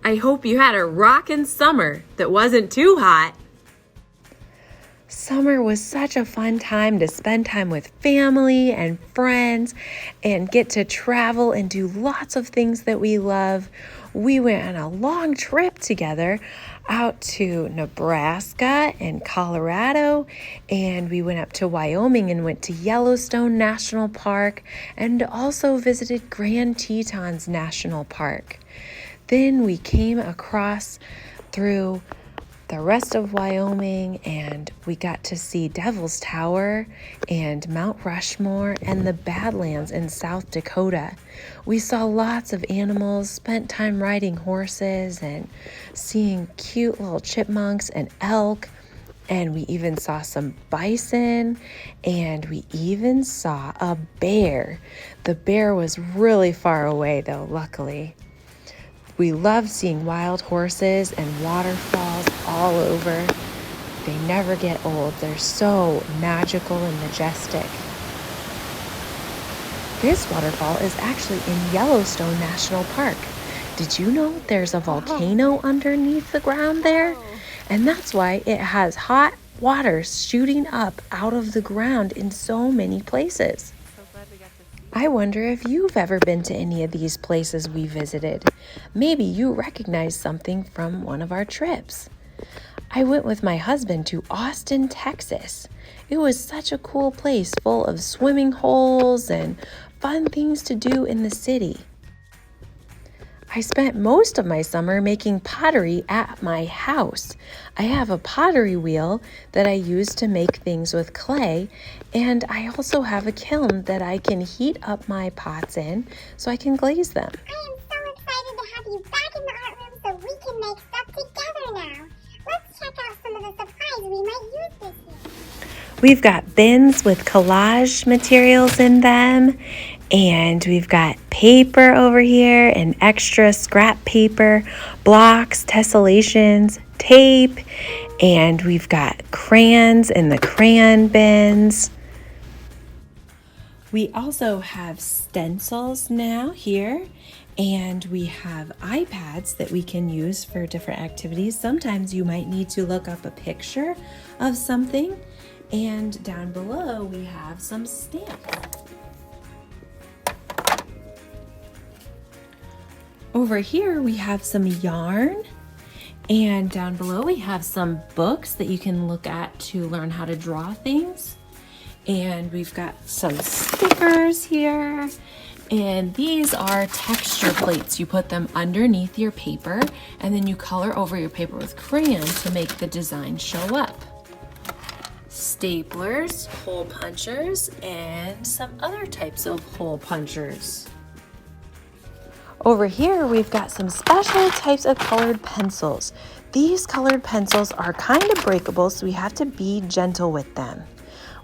I hope you had a rockin' summer that wasn't too hot. Summer was such a fun time to spend time with family and friends and get to travel and do lots of things that we love. We went on a long trip together out to Nebraska and Colorado, and we went up to Wyoming and went to Yellowstone National Park and also visited Grand Tetons National Park. Then we came across through the rest of Wyoming and we got to see Devil's Tower and Mount Rushmore and the Badlands in South Dakota. We saw lots of animals, spent time riding horses and seeing cute little chipmunks and elk, and we even saw some bison, and we even saw a bear. The bear was really far away though, luckily. We love seeing wild horses and waterfalls all over. They never get old. They're so magical and majestic. This waterfall is actually in Yellowstone National Park. Did you know there's a volcano underneath the ground there? And that's why it has hot water shooting up out of the ground in so many places. I wonder if you've ever been to any of these places we visited. Maybe you recognize something from one of our trips. I went with my husband to Austin, Texas. It was such a cool place full of swimming holes and fun things to do in the city. I spent most of my summer making pottery at my house. I have a pottery wheel that I use to make things with clay, and I also have a kiln that I can heat up my pots in so I can glaze them. I am so excited to have you back in the art room so we can make stuff together now. Let's check out some of the supplies we might use this year. We've got bins with collage materials in them, and we've got paper over here and extra scrap paper, blocks, tessellations, tape, and we've got crayons in the crayon bins. We also have stencils now here, and we have iPads that we can use for different activities. Sometimes you might need to look up a picture of something, and down below we have some stamps. Over here we have some yarn, and down below we have some books that you can look at to learn how to draw things. And we've got some stickers here, and these are texture plates. You put them underneath your paper and then you color over your paper with crayon to make the design show up. Staplers, hole punchers, and some other types of hole punchers. Over here, we've got some special types of colored pencils. These colored pencils are kind of breakable, so we have to be gentle with them.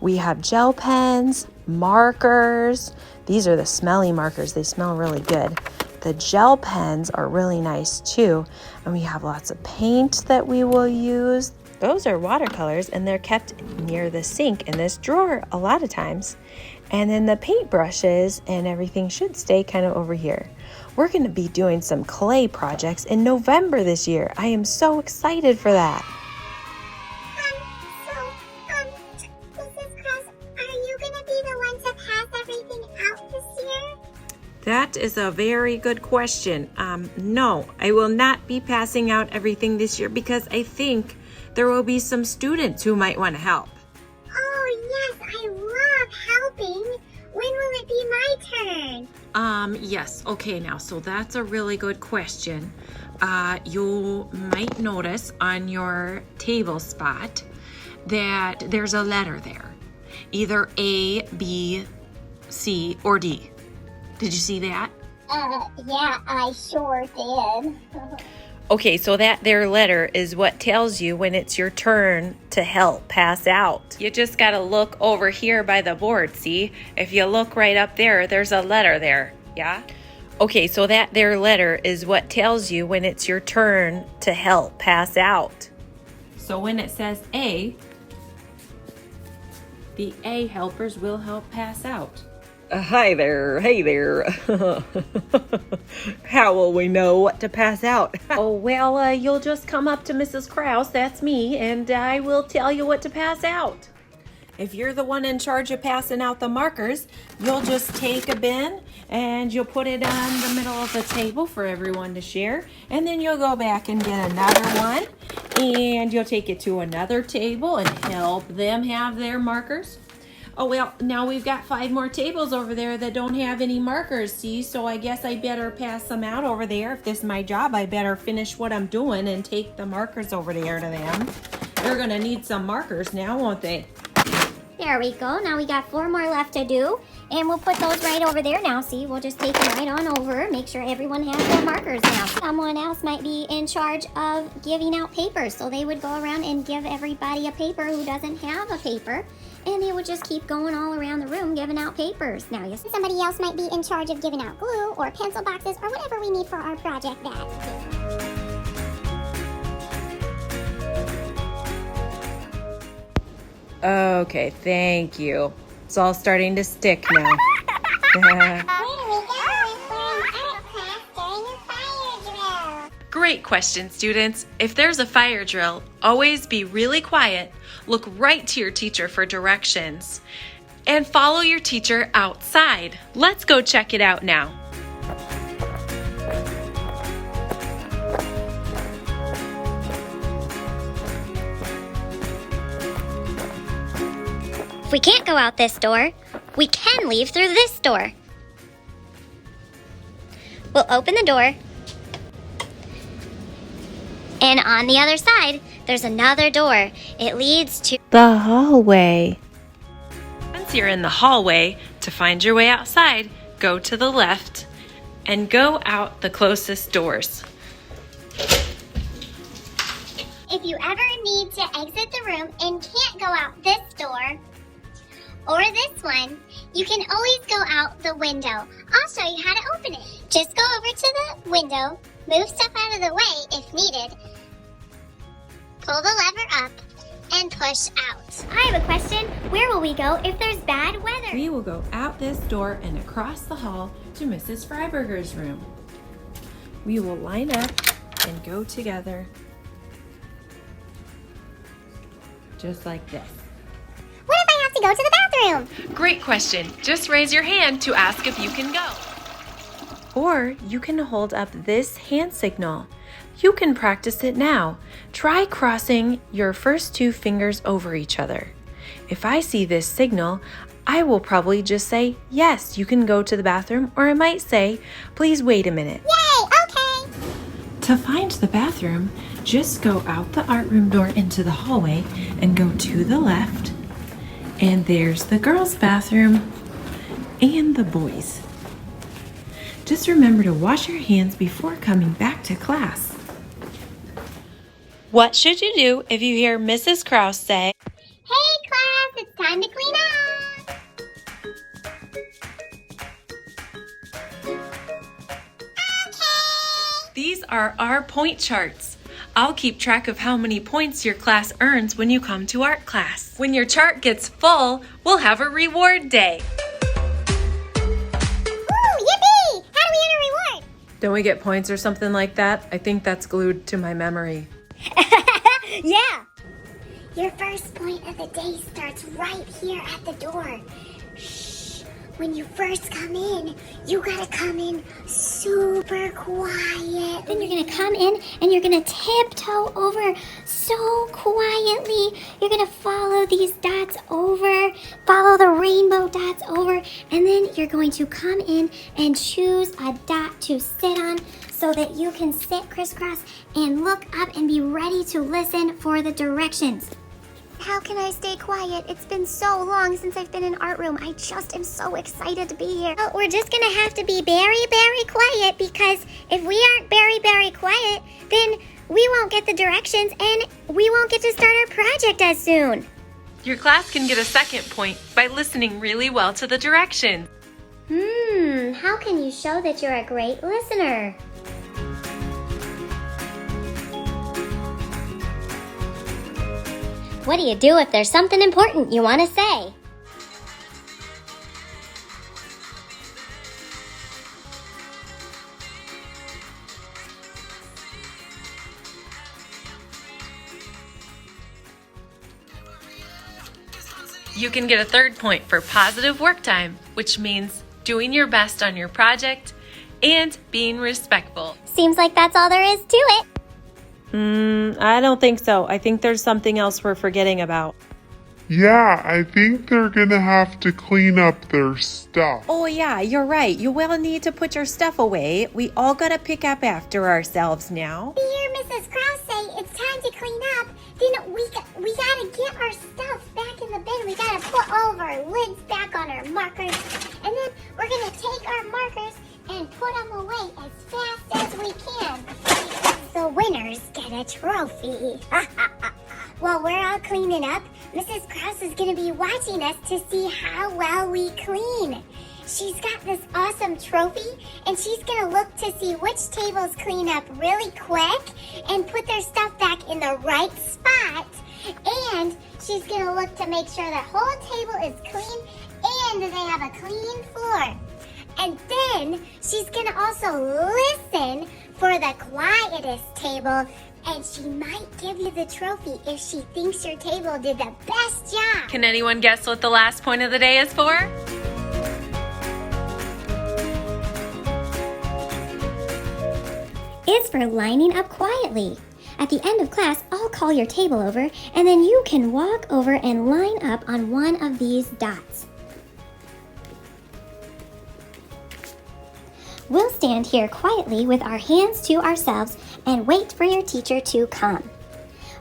We have gel pens, markers. These are the smelly markers. They smell really good. The gel pens are really nice too. And we have lots of paint that we will use. Those are watercolors, and they're kept near the sink in this drawer a lot of times. And then the paint brushes and everything should stay kind of over here. We're going to be doing some clay projects in November this year. I am so excited for that. Mrs. Kress, are you going to be the one to pass everything out this year? That is a very good question. No, I will not be passing out everything this year because I think there will be some students who might want to help. Oh, yes, I love helping. When will it be my turn? Yes. Okay, now, so that's a really good question. You might notice on your table spot that there's a letter there. Either A, B, C, or D. Did you see that? Yeah, I sure did. Okay, so that there letter is what tells you when it's your turn to help pass out. You just gotta look over here by the board, see? If you look right up there, there's a letter there, yeah? Okay, so that there letter is what tells you when it's your turn to help pass out. So when it says A, the A helpers will help pass out. Hi there. Hey there. How will we know what to pass out? Oh, well, you'll just come up to Mrs. Krause, that's me, and I will tell you what to pass out. If you're the one in charge of passing out the markers, you'll just take a bin and you'll put it on the middle of the table for everyone to share. And then you'll go back and get another one and you'll take it to another table and help them have their markers. Oh, well, now we've got 5 more tables over there that don't have any markers, see? So I guess I better pass them out over there. If this is my job, I better finish what I'm doing and take the markers over there to them. They're gonna need some markers now, won't they? There we go. Now we got 4 more left to do. And we'll put those right over there now. See, we'll just take them right on over. Make sure everyone has their markers now. Someone else might be in charge of giving out papers. So they would go around and give everybody a paper who doesn't have a paper. And they would just keep going all around the room giving out papers. Now, yes, somebody else might be in charge of giving out glue or pencil boxes or whatever we need for our project bag. Okay, thank you. It's all starting to stick now. Great question, students. If there's a fire drill, always be really quiet, look right to your teacher for directions, and follow your teacher outside. Let's go check it out now. If we can't go out this door, we can leave through this door. We'll open the door. And on the other side, there's another door. It leads to The hallway. Once you're in the hallway, to find your way outside, go to the left and go out the closest doors. If you ever need to exit the room and can't go out this door or this one, you can always go out the window. I'll show you how to open it. Just go over to the window, move stuff out of the way if needed, pull the lever up, and push out. I have a question. Where will we go if there's bad weather? We will go out this door and across the hall to Mrs. Freiberger's room. We will line up and go together, just like this. What if I have to go to the bathroom? Great question. Just raise your hand to ask if you can go. Or you can hold up this hand signal. You can practice it now. Try crossing your first 2 fingers over each other. If I see this signal, I will probably just say, yes, you can go to the bathroom, or I might say, please wait a minute. Yay, okay. To find the bathroom, just go out the art room door into the hallway and go to the left. And there's the girls' bathroom and the boys'. Just remember to wash your hands before coming back to class. What should you do if you hear Mrs. Krause say, Hey class, it's time to clean up. Okay. These are our point charts. I'll keep track of how many points your class earns when you come to art class. When your chart gets full, we'll have a reward day. Don't we get points or something like that? I think that's glued to my memory. Yeah. Your first point of the day starts right here at the door. Shh. When you first come in, you gotta come in super quiet. Then you're gonna come in and you're gonna tiptoe over so quietly. You're gonna follow these dots over, follow the rainbow dots over, and then you're going to come in and choose a dot to sit on so that you can sit crisscross and look up and be ready to listen for the directions. How can I stay quiet? It's been so long since I've been in art room. I just am so excited to be here. Well, we're just gonna have to be very, very quiet because if we aren't very, very quiet, then we won't get the directions and we won't get to start our project as soon. Your class can get a second point by listening really well to the directions. How can you show that you're a great listener? What do you do if there's something important you want to say? You can get a third point for positive work time, which means doing your best on your project and being respectful. Seems like that's all there is to it. I don't think so. I think there's something else we're forgetting about. Yeah, I think they're gonna have to clean up their stuff. Oh yeah, you're right. You will need to put your stuff away. We all gotta pick up after ourselves now. We hear Mrs. Krause say it's time to clean up. Then we gotta get our stuff back in the bin. We gotta put all of our lids back on our markers. And then we're gonna take our markers and put them away as fast as we can. The winners get a trophy. While we're all cleaning up, Mrs. Krause is going to be watching us to see how well we clean. She's got this awesome trophy, and she's going to look to see which tables clean up really quick and put their stuff back in the right spot. And she's going to look to make sure the whole table is clean and they have a clean floor. And then she's going to also listen for the quietest table, and she might give you the trophy if she thinks your table did the best job. Can anyone guess what the last point of the day is for? It's for lining up quietly. At the end of class, I'll call your table over, and then you can walk over and line up on one of these dots. We'll stand here quietly with our hands to ourselves and wait for your teacher to come.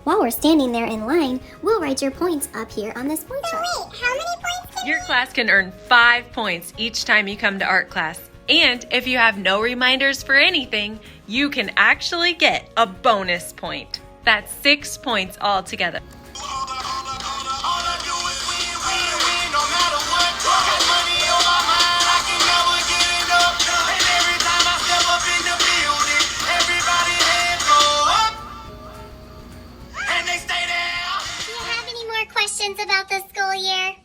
While we're standing there in line, we'll write your points up here on this point chart. Wait, how many points Your class can earn 5 points each time you come to art class. And if you have no reminders for anything, you can actually get a bonus point. That's 6 points altogether. questions about the school year?